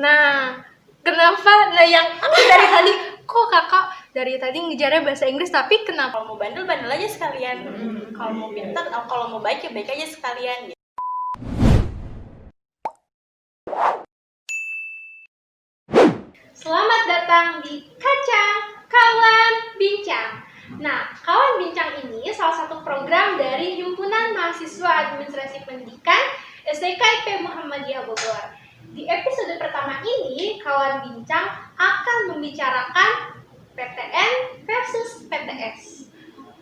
Nah, kenapa? Nah, yang aku dari tadi, kok kakak dari tadi ngejarnya bahasa Inggris, tapi kenapa? Kalau mau bandel aja sekalian. Kalau mau pintar, kalau mau baik ya baik aja sekalian. Selamat datang di Kacang Kawan Bincang. Nah, Kawan Bincang ini salah satu program dari Himpunan Mahasiswa Administrasi Pendidikan STKIP Muhammadiyah Bogor. Di episode pertama ini, Kawan Bincang akan membicarakan PTN versus PTS.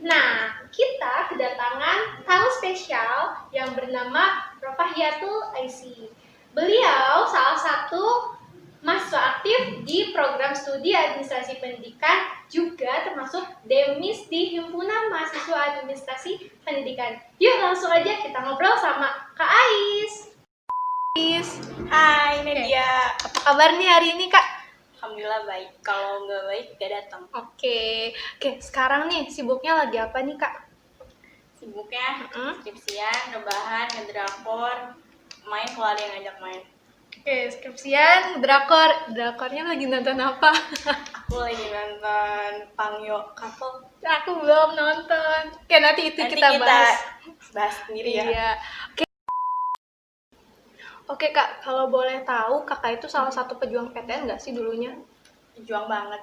Nah, kita kedatangan tamu spesial yang bernama Rofahiatul Aisy. Beliau salah satu mahasiswa aktif di program studi administrasi pendidikan, juga termasuk demis di Himpunan Mahasiswa Administrasi Pendidikan. Yuk langsung aja kita ngobrol sama Kak Ais. Hai Nadia. Apa kabar nih hari ini Kak? Alhamdulillah baik. Kalau nggak baik gak datang. Oke. Sekarang nih sibuknya lagi apa nih Kak? Sibuknya skripsian, rebahan, ngedrakor, main kalau ada yang ngajak main. Oke, skripsian, drakornya lagi nonton apa? Aku lagi nonton Pangyo Couple. Aku belum nonton. Oke, nanti kita bahas sendiri ya. Iya. Oke Kak, kalau boleh tahu kakak itu salah satu pejuang PTN nggak sih dulunya? Pejuang banget.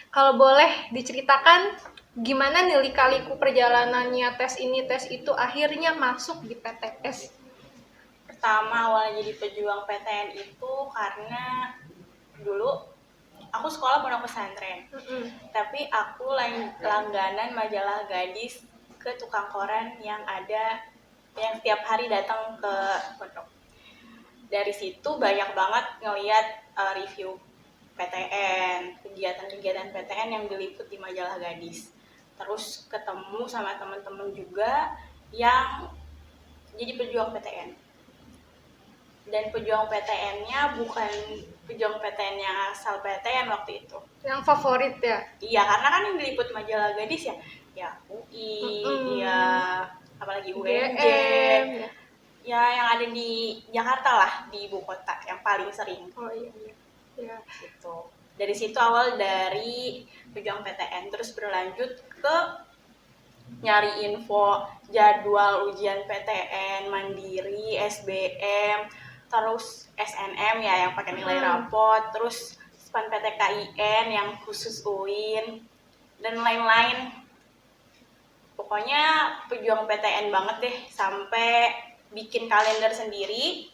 Kalau boleh diceritakan gimana nih lika-liku perjalanannya tes ini tes itu akhirnya masuk di PTS? Pertama awalnya jadi pejuang PTN itu karena dulu aku sekolah pondok pesantren, tapi aku langganan majalah Gadis ke tukang koran yang yang setiap hari datang ke pondok. Dari situ banyak banget ngeliat review PTN, kegiatan-kegiatan PTN yang diliput di majalah Gadis. Terus ketemu sama teman-teman juga yang jadi pejuang PTN. Dan pejuang PTN-nya bukan pejuang PTN yang asal PTN waktu itu. Yang favorit ya? Iya, karena kan yang diliput majalah Gadis ya UI, ya apalagi UNJ, ya yang ada di Jakarta lah, di ibu kota yang paling sering. Oh iya. Gitu. Dari situ awal dari pejuang PTN, terus berlanjut ke nyari info jadwal ujian PTN, mandiri, SBM, terus SNM ya yang pakai nilai rapot, terus SPAN PTKIN yang khusus UIN, dan lain-lain. Pokoknya pejuang PTN banget deh, sampai bikin kalender sendiri.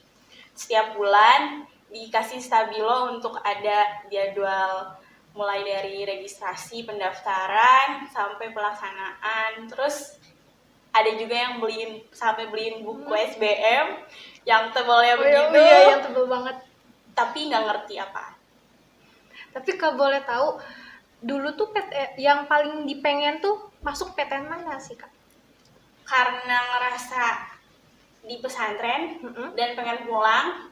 Setiap bulan dikasih stabilo untuk ada jadwal mulai dari registrasi, pendaftaran, sampai pelaksanaan. Terus ada juga yang beliin buku SBM yang tebalnya begitu. Iya, yang tebal banget. Tapi nggak ngerti apa. Tapi kalau boleh tahu, dulu tuh yang paling dipengen tuh masuk PTN mana sih Kak? Karena ngerasa di pesantren dan pengen pulang,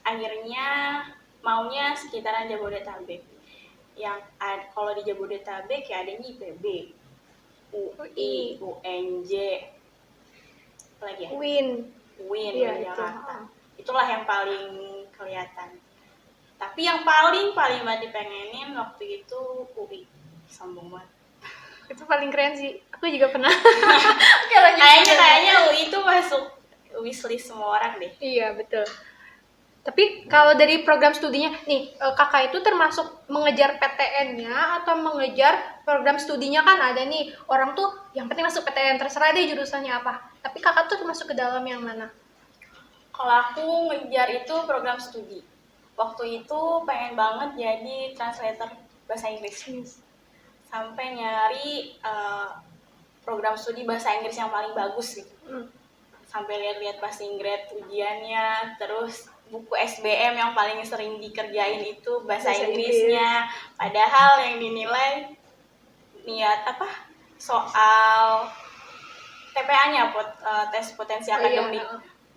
akhirnya maunya sekitaran Jabodetabek. Yang kalau di Jabodetabek ya adanya IPB, UI, UNJ, apalagi ya? UIN ya, di Jakarta. Itulah yang paling kelihatan. Tapi yang paling banget dipengenin waktu itu UI. Sombong banget. Itu paling keren sih. Aku juga pernah. Kayaknya UI itu masuk wishlist semua orang deh. Iya, betul. Tapi kalau dari program studinya, nih kakak itu termasuk mengejar PTN-nya atau mengejar program studinya? Kan ada nih orang tuh yang penting masuk PTN, terserah deh jurusannya apa. Tapi kakak tuh termasuk ke dalam yang mana? Kalau aku ngejar itu program studi. Waktu itu pengen banget jadi translator bahasa Inggris. Sampai nyari program studi bahasa Inggris yang paling bagus gitu. Sampai lihat-lihat passing grade ujiannya, terus buku SBM yang paling sering dikerjain itu bahasa Inggrisnya. Padahal yang dinilai soal TPA-nya, tes potensi akademik.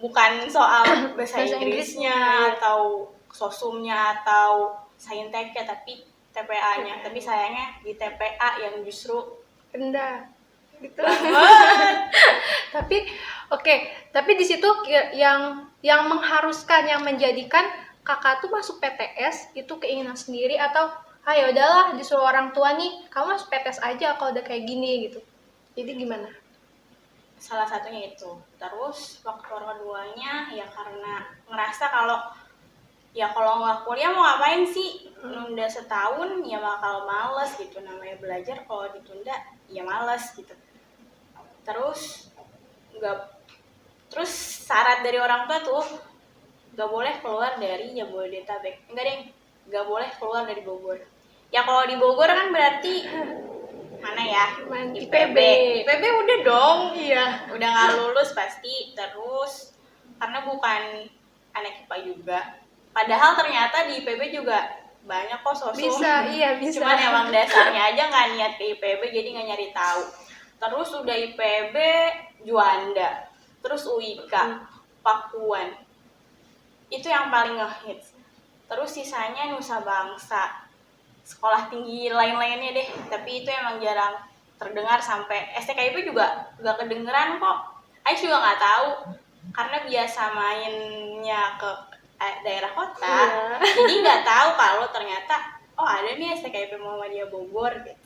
Bukan soal bahasa Inggrisnya atau sosumnya atau sainteknya, tapi TPA-nya. Tapi sayangnya di TPA yang justru rendah gitu. Tapi di situ yang mengharuskan, yang menjadikan kakak tuh masuk PTS itu keinginan sendiri atau ya udahlah disuruh orang tua nih, kamu masuk PTS aja kalau udah kayak gini gitu. Jadi gimana? Salah satunya itu. Terus faktor keduanya ya karena ngerasa kalau nggak kuliah mau ngapain sih, nunda setahun ya bakal males gitu, namanya belajar kalau ditunda ya males gitu. Terus syarat dari orang tua tuh nggak boleh keluar dari Jabodetabek, enggak deh, nggak boleh keluar dari Bogor. Ya kalau di Bogor kan berarti mana ya? IPB. IPB udah dong. Iya. Udah nggak lulus pasti. Terus karena bukan anak IPA juga. Padahal ternyata di IPB juga banyak kok sosum. Bisa. Cuman emang dasarnya aja nggak niat ke IPB, jadi nggak nyari tahu. Terus udah IPB, Juanda. Terus UIK, Pakuan. Itu yang paling ngehits. Terus sisanya Nusa Bangsa, sekolah tinggi lain-lainnya deh, tapi itu emang jarang terdengar. Sampai STKIP juga gak kedengeran kok. Ais juga nggak tahu karena biasa mainnya ke daerah kota, jadi nggak tahu kalau ternyata ada nih STKIP Muhammadiyah Bogor gitu.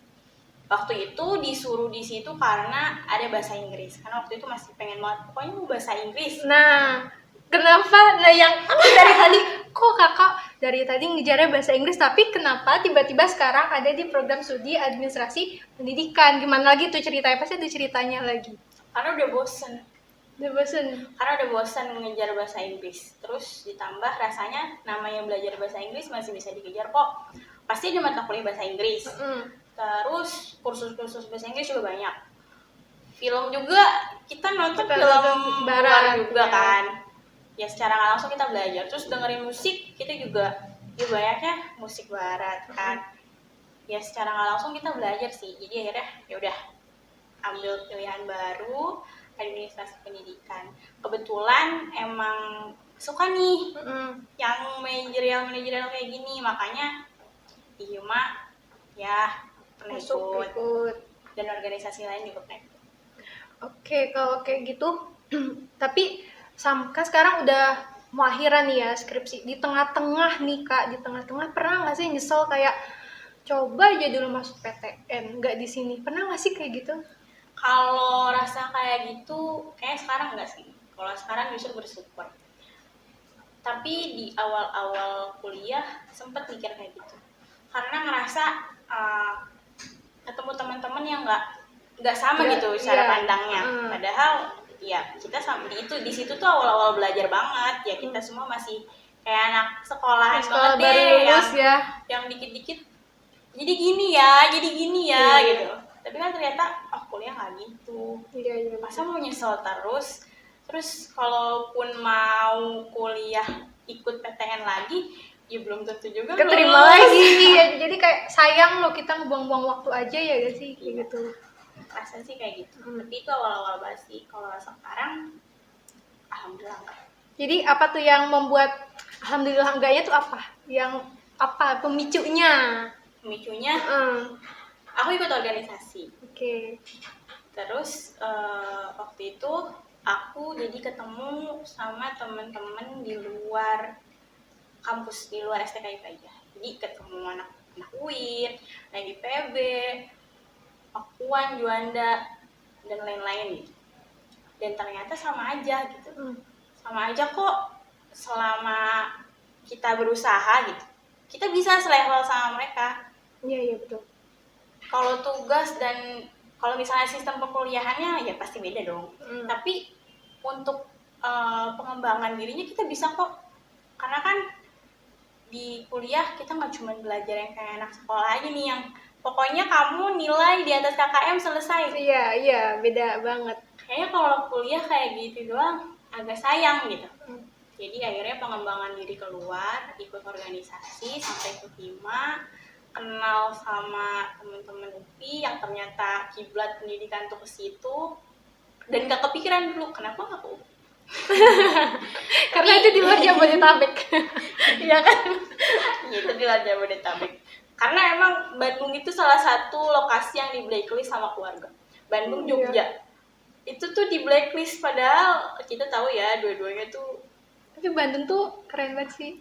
Waktu itu disuruh di situ karena ada bahasa Inggris, karena waktu itu masih pengen banget pokoknya mau bahasa Inggris. Nah, kenapa? Nah, yang aku dari tadi, kok kakak dari tadi ngejarnya bahasa Inggris, tapi kenapa tiba-tiba sekarang ada di program studi administrasi pendidikan? Gimana lagi tuh ceritanya? Pasti ada ceritanya lagi. Karena udah bosen. Karena udah bosen ngejar bahasa Inggris. Terus ditambah rasanya namanya belajar bahasa Inggris masih bisa dikejar kok. Pasti ada mata kuliah bahasa Inggris. Terus kursus-kursus bahasa Inggris juga banyak. Film juga kita nonton film barat juga kan. Ya secara nggak langsung kita belajar. Terus dengerin musik kita juga banyaknya musik barat kan. Ya secara nggak langsung kita belajar sih. Jadi akhirnya ya udah ambil pilihan baru, administrasi pendidikan. Kebetulan emang suka nih yang manajerial kayak gini, makanya di Hima ya pernah ikut. Dan organisasi lain juga pernah ikut. Oke, kalau kayak gitu tapi kan sekarang udah mau akhiran nih ya skripsi, di tengah-tengah nih Kak, di tengah-tengah pernah nggak sih nyesel kayak coba aja dulu masuk PTN, nggak di sini, pernah nggak sih kayak gitu? Kalau rasa kayak gitu kayak sekarang nggak sih. Kalau sekarang justru bersyukur. Tapi di awal-awal kuliah sempet mikir kayak gitu, karena ngerasa ketemu teman-teman yang nggak sama gitu cara pandangnya. Padahal ya kita di situ tuh awal-awal belajar banget ya, kita semua masih kayak anak sekolahan banget deh, baru lulus yang dikit-dikit jadi gini ya gitu. Tapi kan ternyata kuliah nggak gitu. Masa mau nyesel terus kalaupun mau kuliah ikut PTN lagi ya belum tentu juga keterima lagi ya. Jadi kayak sayang loh kita ngebuang-buang waktu aja ya gak sih kayak gitu. Rasa sih kayak gitu. Tapi itu awal-awal banget sih. Kalau sekarang alhamdulillah enggak. Jadi apa tuh yang membuat alhamdulillah enggaknya tuh apa? Yang apa pemicunya? Aku ikut organisasi. Oke. Terus waktu itu aku jadi ketemu sama teman-teman di luar kampus, di luar STKIP aja. Jadi ketemu anak UIN, anak IPB, Pakuan, Juanda, dan lain-lain gitu. Dan ternyata sama aja gitu. Sama aja kok, selama kita berusaha gitu. Kita bisa selevel sama mereka. Iya betul. Kalau tugas dan kalau misalnya sistem perkuliahannya ya pasti beda dong. Tapi untuk pengembangan dirinya kita bisa kok. Karena kan di kuliah kita nggak cuma belajar yang kayak anak sekolah aja nih, yang pokoknya kamu nilai di atas KKM selesai. Iya beda banget. Kayaknya kalau kuliah kayak gitu doang agak sayang gitu. Jadi akhirnya pengembangan diri keluar, ikut organisasi sampai ikut Hima, kenal sama teman-teman UPI yang ternyata kiblat pendidikan tuh ke situ, dan gak kepikiran dulu kenapa gak ke UPI. Karena itu di luar Jabodetabek. Iya kan? Itu di luar Jabodetabek. Karena emang Bandung itu salah satu lokasi yang di blacklist sama keluarga. Bandung, Jogja. Itu tuh di blacklist, padahal kita tahu ya dua-duanya tuh. Tapi Bandung tuh keren banget sih.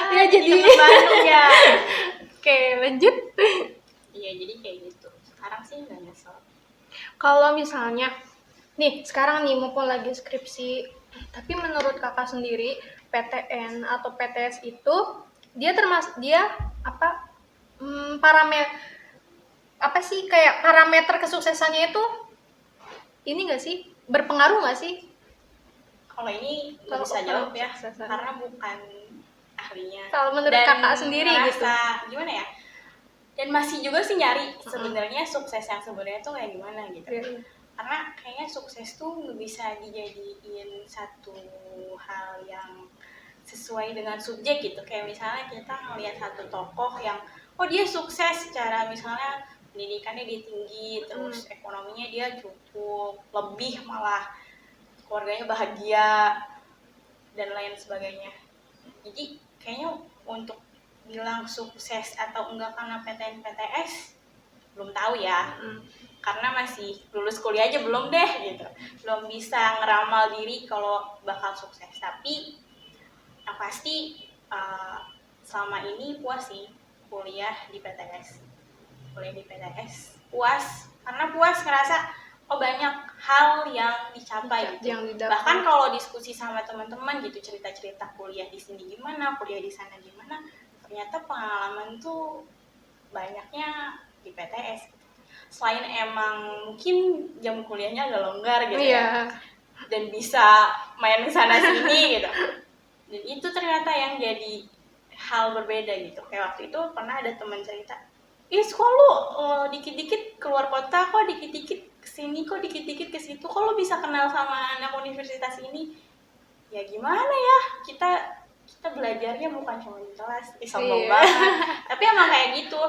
Ya jadi teman Bandung ya. oke, lanjut. Iya, jadi kayak gitu. Sekarang sih nggak nyesel. Kalau misalnya nih sekarang nih mumpung lagi skripsi, tapi menurut kakak sendiri PTN atau PTS itu dia apa, apa sih kayak parameter kesuksesannya itu ini nggak sih, berpengaruh nggak sih? Kalau ini nggak Kalau bisa jawab ya, kesuksesan. karena bukan ahlinya. Kalau menurut Dan kakak sendiri gitu. ngerasa gimana ya? Dan masih juga sih nyari sebenarnya sukses yang sebenarnya tuh kayak gimana gitu. Iya. Karena kayaknya sukses tuh nggak bisa dijadiin satu hal yang sesuai dengan subjek gitu. Kayak misalnya kita ngelihat satu tokoh yang oh dia sukses secara misalnya pendidikannya dia tinggi, terus ekonominya dia cukup, lebih malah keluarganya bahagia dan lain sebagainya. Jadi kayaknya untuk bilang sukses atau enggak karena PTN PTS belum tahu ya, karena masih lulus kuliah aja belum deh gitu, belum bisa ngeramal diri kalau bakal sukses. Tapi yang pasti selama ini puas sih kuliah di PTS puas, karena puas ngerasa oh banyak hal yang dicapai gitu. Yang didapat. Bahkan kalau diskusi sama teman-teman gitu, cerita-cerita kuliah di sini gimana, kuliah di sana gimana, ternyata pengalaman tuh banyaknya di PTS. Selain emang mungkin jam kuliahnya agak longgar gitu ya, dan bisa main sana sini gitu. Dan itu ternyata yang jadi hal berbeda gitu. Kayak waktu itu pernah ada teman cerita, kok lu dikit-dikit keluar kota, kok dikit-dikit kesini, kok dikit-dikit ke situ, kok lu bisa kenal sama anak universitas ini? Ya gimana ya, kita belajarnya bukan cuma di kelas, sombong banget. Tapi emang kayak gitu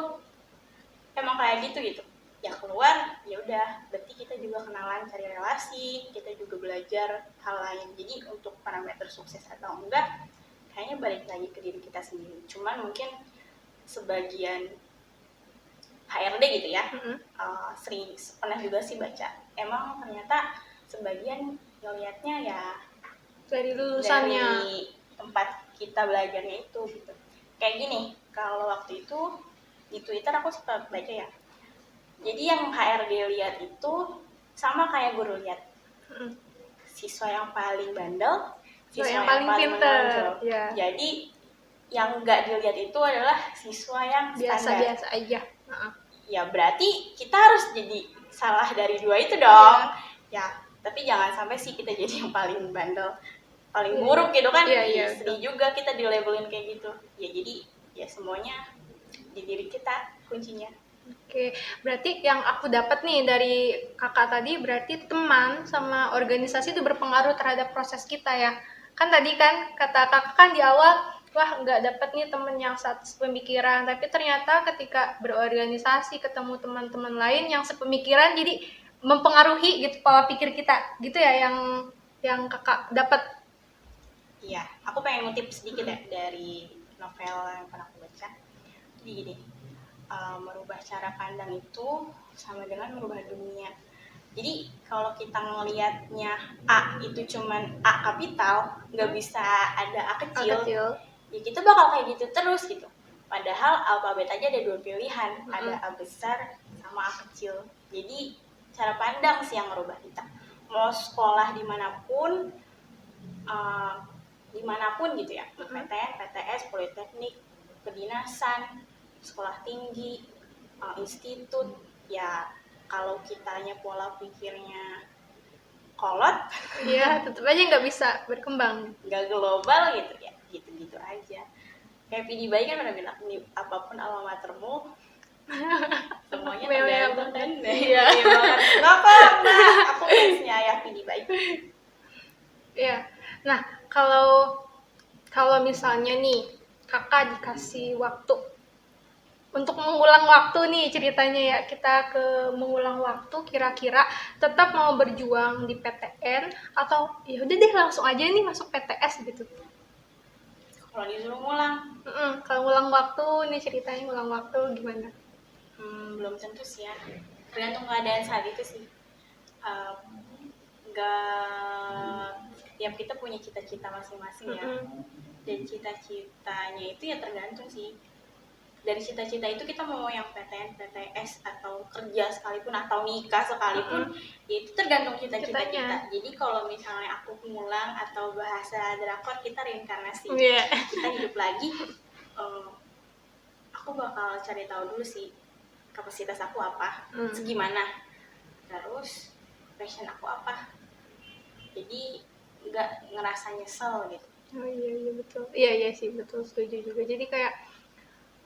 gitu. Ya keluar, ya udah, berarti kita juga kenalan, cari relasi, kita juga belajar hal lain. Jadi untuk parameter sukses atau enggak, kayaknya balik lagi ke diri kita sendiri. Cuman mungkin sebagian HRD gitu ya, sering pernah juga sih baca, emang ternyata sebagian ngelihatnya ya dari lulusannya, dari tempat kita belajarnya itu gitu. Kayak gini, kalau waktu itu di Twitter aku sempat baca ya, jadi yang HRD lihat itu sama kayak guru lihat, siswa yang paling bandel, siswa yang paling menonjol. Ya. Jadi yang nggak dilihat itu adalah siswa yang standar. Biasa-biasa aja. Ya berarti kita harus jadi salah dari dua itu dong. Ya, tapi jangan sampai sih kita jadi yang paling bandel, paling buruk gitu kan. Sedih juga kita dilabelin kayak gitu. Ya jadi ya semuanya di diri kita kuncinya. Oke, berarti yang aku dapat nih dari kakak tadi, berarti teman sama organisasi itu berpengaruh terhadap proses kita ya. Kan tadi kan kata kakak kan di awal, wah nggak dapat nih temen yang satu sepemikiran, tapi ternyata ketika berorganisasi ketemu teman-teman lain yang sepemikiran, jadi mempengaruhi gitu pola pikir kita, gitu ya yang kakak dapat. Iya, aku pengen ngutip sedikit ya dari novel yang pernah aku baca. Jadi gini, merubah cara pandang itu sama dengan merubah dunia. Jadi kalau kita ngelihatnya A itu cuman A kapital, nggak bisa ada A kecil, ya kita bakal kayak gitu terus gitu. Padahal alfabet aja ada dua pilihan, ada A besar sama A kecil. Jadi cara pandang sih yang merubah kita. Mau sekolah dimanapun gitu ya, PTN, PTS, Politeknik, kedinasan, sekolah tinggi, institut, ya kalau kitanya pola pikirnya kolot, ya tetap aja nggak bisa berkembang, nggak global gitu ya, gitu-gitu aja. Kayak PD Bayi kan pernah bilang, apapun alma matermu, semuanya tergantung kan. Iya banget. Enggak, aku fansnya ayah PD Bayi. Iya. Nah, kalau misalnya nih kakak dikasih waktu untuk mengulang waktu nih ceritanya ya, kita mengulang waktu, kira-kira tetap mau berjuang di PTN atau ya udah deh langsung aja nih masuk PTS gitu. Kalau disuruh ngulang, kalau ngulang waktu nih ceritanya ngulang waktu gimana? Belum tentu sih ya, tergantung keadaan saat itu sih. Nggak, tiap kita punya cita-cita masing-masing ya. Dan cita-citanya itu ya tergantung sih. Dari cita-cita itu kita mau yang PTN, PTS, atau kerja sekalipun, atau nikah sekalipun, ya itu tergantung cita-cita kita. Jadi kalau misalnya aku ngulang atau bahasa drakor, kita reinkarnasi, kita hidup lagi, aku bakal cari tahu dulu sih kapasitas aku apa, segimana, terus passion aku apa. Jadi nggak ngerasa nyesel gitu. Oh iya betul. Iya sih betul, setuju juga. Jadi kayak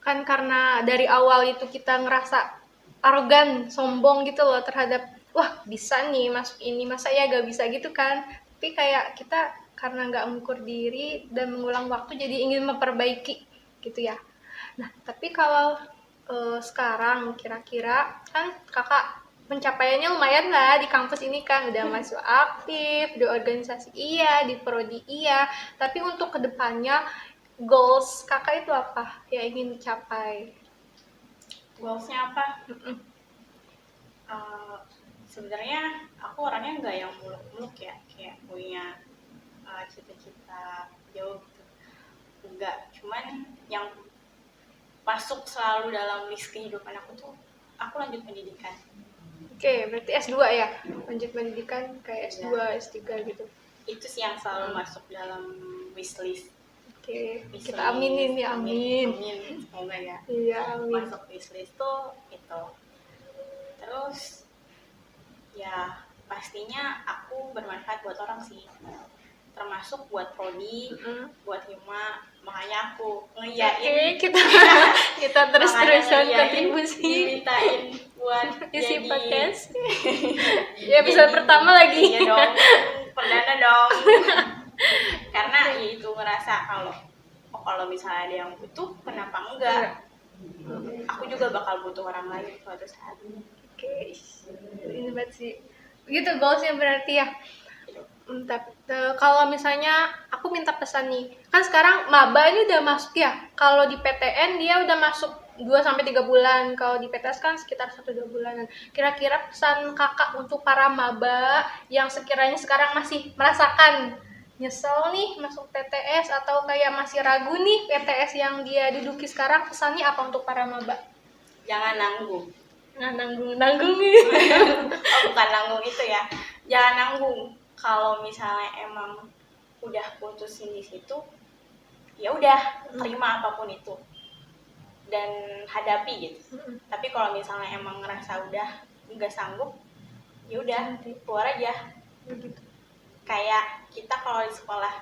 kan karena dari awal itu kita ngerasa arogan, sombong gitu loh terhadap wah bisa nih masuk ini, masa ya gak bisa gitu kan. Tapi kayak kita karena nggak mengukur diri dan mengulang waktu jadi ingin memperbaiki gitu ya. Nah tapi kalau sekarang kira-kira kan kakak pencapaiannya lumayan lah di kampus ini kan, udah masuk aktif di organisasi iya, di prodi iya, tapi untuk kedepannya goals kakak itu apa yang ingin dicapai? Goalsnya apa? Sebenarnya aku orangnya nggak yang muluk-muluk ya, kayak punya cita-cita jauh gitu. Enggak, cuman yang masuk selalu dalam list kehidupan aku tuh aku lanjut pendidikan. Oke, berarti S2 ya? Lanjut pendidikan kayak S2, S3 gitu. Itu sih yang selalu masuk dalam wishlist. Oke, kita aminin ya, amin. Semoga ya. Iya, amin. Masuk wishlist tuh itu. Terus ya pastinya aku bermanfaat buat orang sih. Termasuk buat prodi, buat Hima. Makanya aku ngeyain. Oke, kita terus-terusan kontribusi. Dimintain buat isi jadi podcast. Ya episode pertama lagi. Iya dong, perdana dong. Karena ya itu ngerasa kalau misalnya ada yang butuh, kenapa enggak? Aku juga bakal butuh orang lain suatu saat. Oke, ini banget sih. Begitu goalsnya berarti ya. Kalau misalnya aku minta pesan nih, kan sekarang maba ini udah masuk ya. Kalau di PTN dia udah masuk 2-3 bulan, kalau di PTS kan sekitar 1-2 bulanan. Kira-kira pesan kakak untuk para maba yang sekiranya sekarang masih merasakan nyesel nih masuk PTS atau kayak masih ragu nih PTS yang dia duduki sekarang, pesannya apa untuk para maba? Jangan nanggung. Nah, nanggung nih. Oh, bukan nanggung itu ya. Jangan nanggung. Kalau misalnya emang udah putusin di situ, ya udah terima apapun itu dan hadapi gitu. Tapi kalau misalnya emang ngerasa udah nggak sanggup, ya udah keluar aja. Begitu. Kayak kita kalau di sekolah,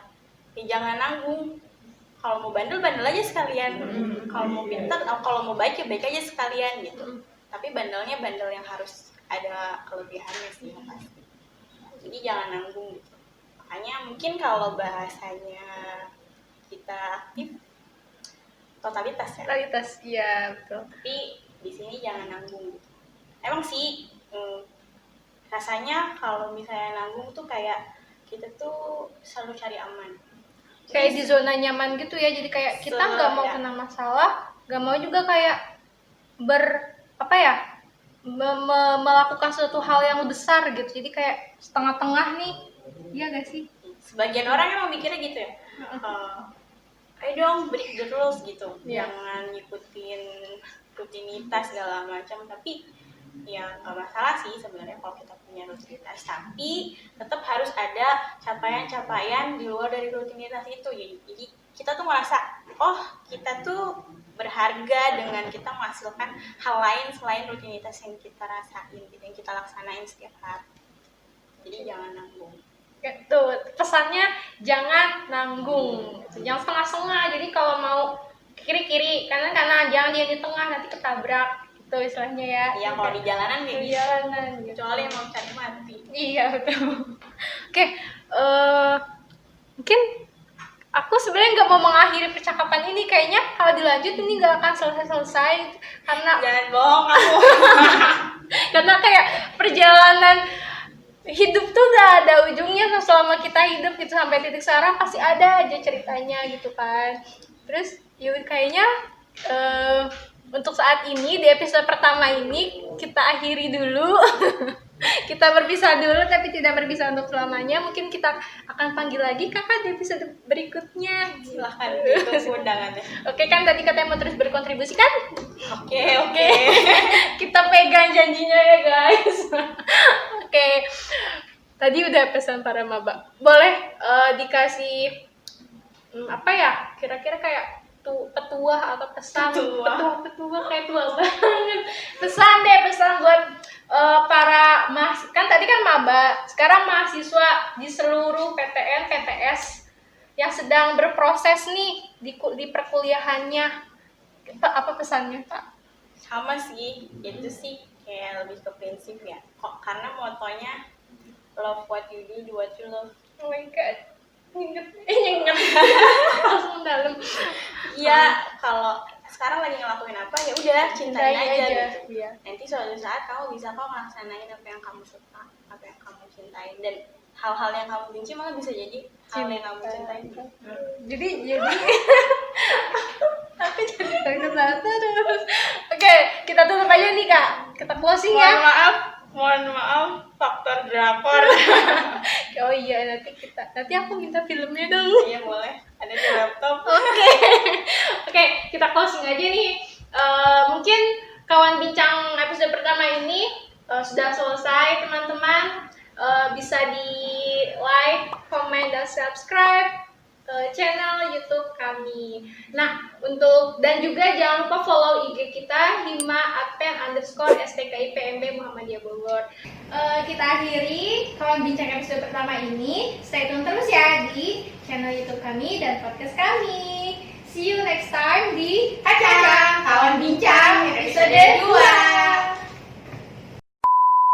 ya jangan nanggung. Kalau mau bandel aja sekalian. Kalau mau pintar, kalau mau baik ya baik aja sekalian gitu. Tapi bandelnya bandel yang harus ada kelebihannya sih yang pasti. Jadi jangan nanggung gitu. Makanya mungkin kalau bahasanya kita aktif, totalitas ya. Totalitas, iya betul. Tapi di sini jangan nanggung gitu. Emang sih rasanya kalau misalnya nanggung tuh kayak kita tuh selalu cari aman. Kayak di zona nyaman gitu ya, jadi kayak kita nggak mau kena masalah, nggak mau juga kayak melakukan suatu hal yang besar gitu, jadi kayak setengah-tengah nih, iya gak sih? Sebagian orang emang mikirnya gitu ya, ayo dong break the rules gitu, jangan ngikutin rutinitas segala macam, tapi ya nggak masalah sih sebenarnya kalau kita punya rutinitas, tapi tetap harus ada capaian-capaian di luar dari rutinitas itu. Jadi kita tuh ngerasa oh kita tuh berharga dengan kita menghasilkan hal lain selain rutinitas yang kita rasain, yang kita laksanain setiap hari. Jadi jangan nanggung. Tuh pesannya, jangan nanggung, jangan setengah-setengah. Jadi kalau mau kiri-kiri, kanan jangan dia di tengah, nanti ketabrak. Itu istilahnya ya. Iya, kalau di jalanan kayak gitu. Jalanan. Kecuali mau cari mati. Iya betul. Oke, mungkin aku sebenarnya nggak mau mengakhiri percakapan ini. Kayaknya kalau dilanjut ini nggak akan selesai karena. Jangan bohong kamu. Karena kayak perjalanan hidup tuh gak ada ujungnya selama kita hidup gitu, sampai titik sekarang pasti ada aja ceritanya gitu kan. Terus yuk kayaknya untuk saat ini di episode pertama ini kita akhiri dulu. Kita berpisah dulu tapi tidak berpisah untuk selamanya. Mungkin kita akan panggil lagi kakak di episode berikutnya. Silahkan ditunggu undangannya. Oke kan tadi katanya mau terus berkontribusi kan? Oke. Kita pegang janjinya ya guys. Oke. Tadi udah pesan para maba. Boleh dikasih apa ya? Kira-kira kayak petua atau pesan petua kayak tua banget. Pesan buat para kan tadi kan maba, sekarang mahasiswa di seluruh PTN, PTS yang sedang berproses nih di perkuliahannya. Apa pesannya, Kak? Sama sih, itu sih kayak lebih ke prinsip ya. Kok karena motonya love what you do what you love. Oh my god. Ingat. Langsung dalam. Iya, kalau sekarang lagi ngelakuin apa ya udah cintain aja gitu. Iya. Nanti suatu saat kamu bisa kok ngelaksanain apa yang kamu suka, apa yang kamu cintain, dan hal-hal yang kamu benci malah bisa jadi hal yang kamu cintain. Jadi aku jadi terkenal terus. Oke, kita tutup aja nih Kak. Kita closing ya. Mohon maaf, faktor drakor. Oh iya, nanti aku minta filmnya dong. Iya boleh, ada di laptop. Oke, kita closing aja nih. Mungkin kawan bincang episode pertama ini sudah selesai teman-teman. Bisa di like, comment, dan subscribe channel YouTube kami. Nah, dan juga jangan lupa follow IG kita hima@pen_stkipmb Muhammadiyah Bogor. Kita akhiri kawan bincang episode pertama ini. Stay tune terus ya di channel YouTube kami dan podcast kami. See you next time di Kawan Bincang episode 2.